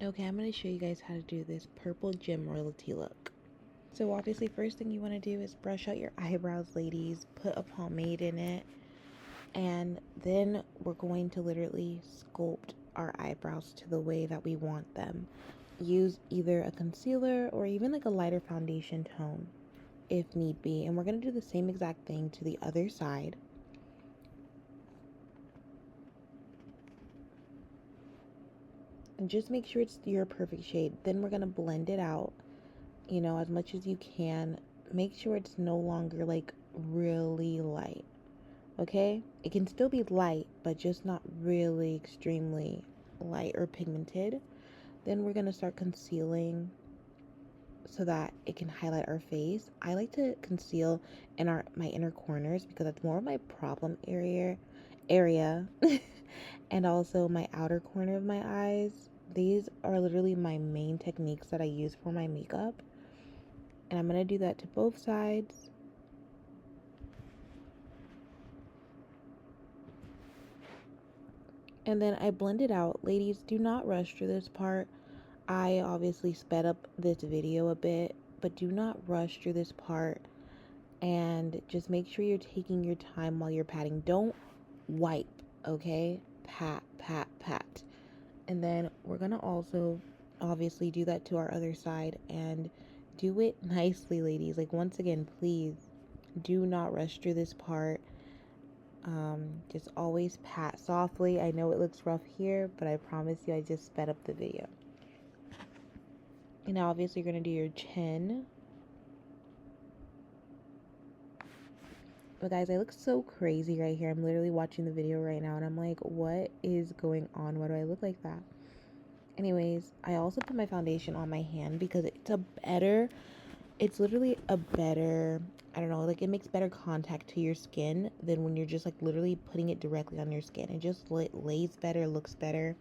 Okay, I'm going to show you guys how to do this purple gem royalty look. So obviously, first thing you want to do is brush out your eyebrows, ladies. Put a pomade in it. And then we're going to literally sculpt our eyebrows to the way that we want them. Use either a concealer or even like a lighter foundation tone if need be. And we're going to do the same exact thing to the other side. And just make sure it's your perfect shade. Then we're going to blend it out, you know, as much as you can. Make sure it's no longer like really light. Okay? It can still be light, but just not really extremely light or pigmented. Then we're going to start concealing so that it can highlight our face. I like to conceal in my inner corners because that's more of my problem area and also my outer corner of my eyes. These are literally my main techniques that I use for my makeup. And I'm going to do that to both sides. And then I blend it out. Ladies, do not rush through this part. I obviously sped up this video a bit, but do not rush through this part. And just make sure you're taking your time while you're patting. Don't wipe, okay? Pat, pat, pat. And then we're going to also obviously do that to our other side and do it nicely, ladies. Like, once again, please do not rush through this part. Just always pat softly. I know it looks rough here, but I promise you I just sped up the video. And now obviously you're going to do your chin. But guys, I look so crazy right here. I'm literally watching the video right now and I'm like, what is going on? Why do I look like that? Anyways, I also put my foundation on my hand because it's literally a better, I don't know, like it makes better contact to your skin than when you're just like literally putting it directly on your skin. It just lays better, looks better.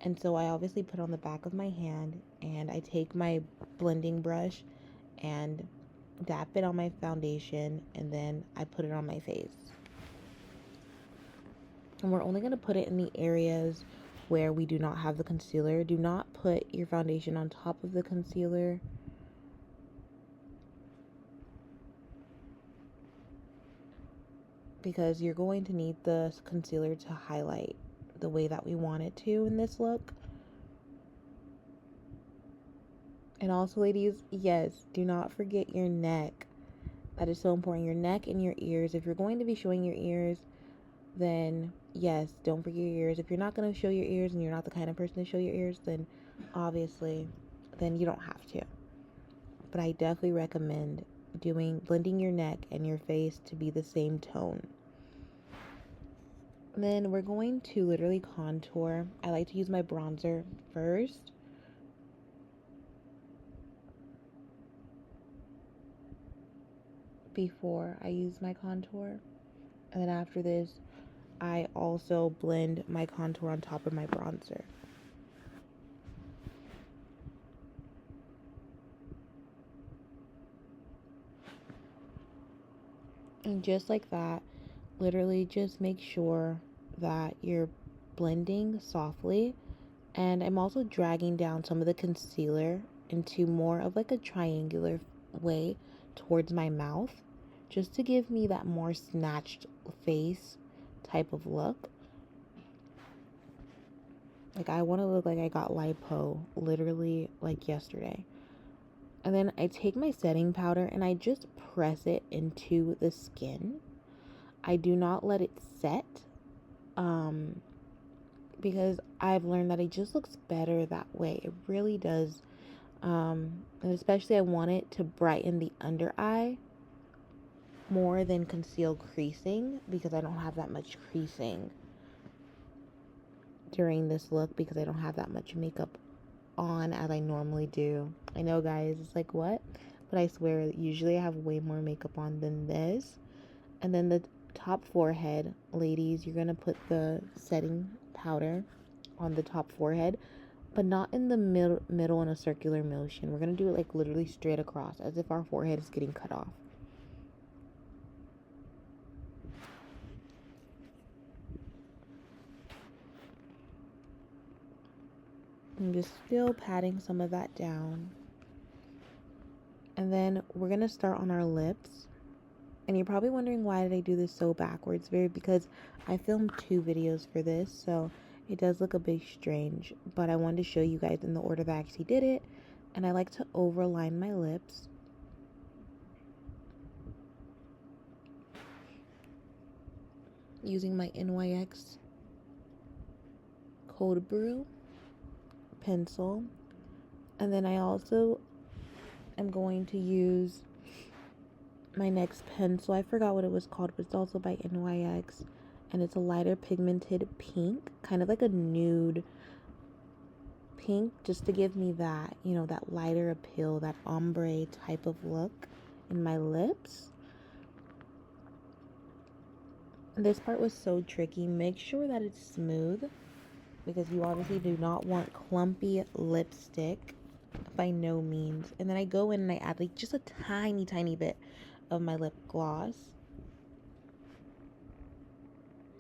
And so I obviously put on the back of my hand and I take my blending brush and dab it on my foundation and then I put it on my face. And we're only going to put it in the areas where we do not have the concealer. Do not put your foundation on top of the concealer. Because you're going to need the concealer to highlight the way that we want it to in this look. And also, ladies, yes, do not forget your neck. That is so important. Your neck and your ears. If you're going to be showing your ears, then yes, don't forget your ears. If you're not going to show your ears and you're not the kind of person to show your ears, then obviously, then you don't have to. But I definitely recommend blending your neck and your face to be the same tone. Then we're going to literally contour. I like to use my bronzer first. Before I use my contour. And then after this, I also blend my contour on top of my bronzer. And just like that, literally just make sure that you're blending softly. And I'm also dragging down some of the concealer into more of like a triangular way towards my mouth, just to give me that more snatched face type of look. Like, I want to look like I got lipo literally like yesterday. And then I take my setting powder and I just press it into the skin. I do not let it set, because I've learned that it just looks better that way. It really does. And especially I want it to brighten the under eye more than conceal creasing, because I don't have that much creasing during this look because I don't have that much makeup on as I normally do. I know, guys, it's like, what? But I swear, usually I have way more makeup on than this. And then the top forehead, ladies, you're gonna put the setting powder on the top forehead, but not in the middle in a circular motion. We're gonna do it like literally straight across, as if our forehead is getting cut off. I'm just still patting some of that down. And then we're going to start on our lips. And you're probably wondering, why did I do this so backwards? Because I filmed 2 videos for this, so it does look a bit strange. But I wanted to show you guys in the order that I actually did it. And I like to overline my lips. Using my NYX Cold Brew pencil. And then I also am going to use my next pencil. I forgot what it was called, but it's also by NYX. And it's a lighter pigmented pink, kind of like a nude pink, just to give me that, you know, that lighter appeal, that ombre type of look in my lips. And this part was so tricky. Make sure that it's smooth, because you obviously do not want clumpy lipstick by no means. And then I go in and I add like just a tiny bit of my lip gloss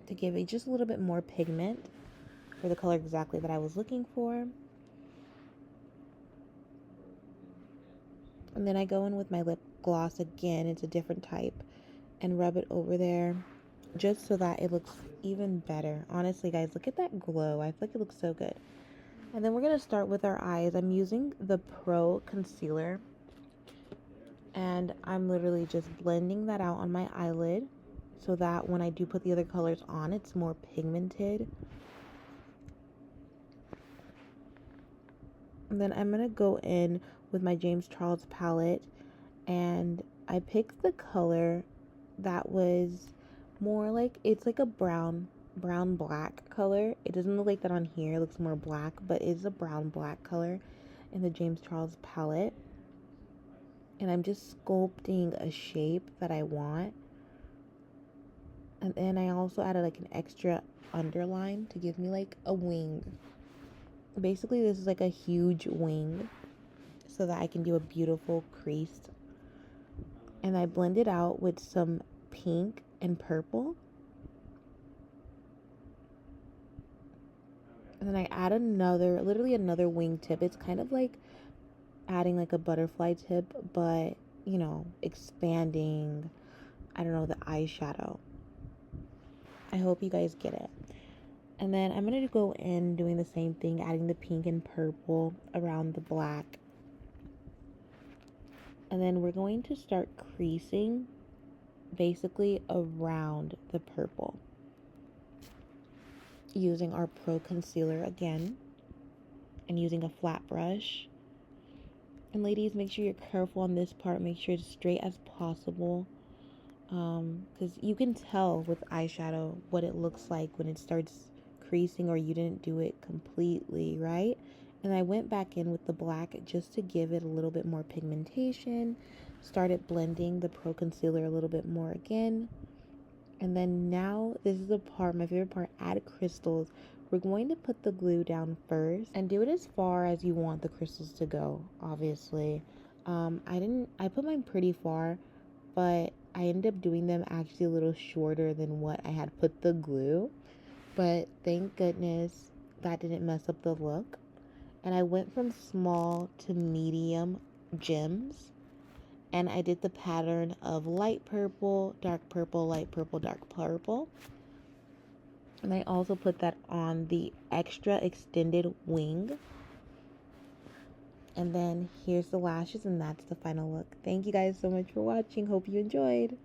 to give it just a little bit more pigment for the color exactly that I was looking for. And then I go in with my lip gloss again, it's a different type, and rub it over there just so that it looks even better. Honestly, guys, look at that glow. I feel like it looks so good. And then we're going to start with our eyes. I'm using the Pro Concealer, and I'm literally just blending that out on my eyelid so that when I do put the other colors on, it's more pigmented. And then I'm going to go in with my James Charles palette, and I picked the color that was more like, it's like a brown black color. It doesn't look like that on here, it looks more black, but it's a brown black color in the James Charles palette. And I'm just sculpting a shape that I want. And then I also added like an extra underline to give me like a wing. Basically, this is like a huge wing so that I can do a beautiful crease. And I blend it out with some pink and purple. And then I add literally another wing tip. It's kind of like adding like a butterfly tip, but, you know, expanding, I don't know, the eyeshadow. I hope you guys get it. And then I'm going to go in doing the same thing, adding the pink and purple around the black. And then we're going to start creasing basically around the purple, using our Pro Concealer again, and using a flat brush. And ladies, make sure you're careful on this part. Make sure it's straight as possible, because you can tell with eyeshadow what it looks like when it starts creasing or you didn't do it completely right. And I went back in with the black just to give it a little bit more pigmentation. Started blending the Pro Concealer a little bit more again. And then now, this is the part, my favorite part, add crystals. We're going to put the glue down first and do it as far as you want the crystals to go, obviously. I put mine pretty far, but I ended up doing them actually a little shorter than what I had put the glue. But thank goodness that didn't mess up the look. And I went from small to medium gems. And I did the pattern of light purple, dark purple, light purple, dark purple. And I also put that on the extra extended wing. And then here's the lashes, and that's the final look. Thank you guys so much for watching. Hope you enjoyed.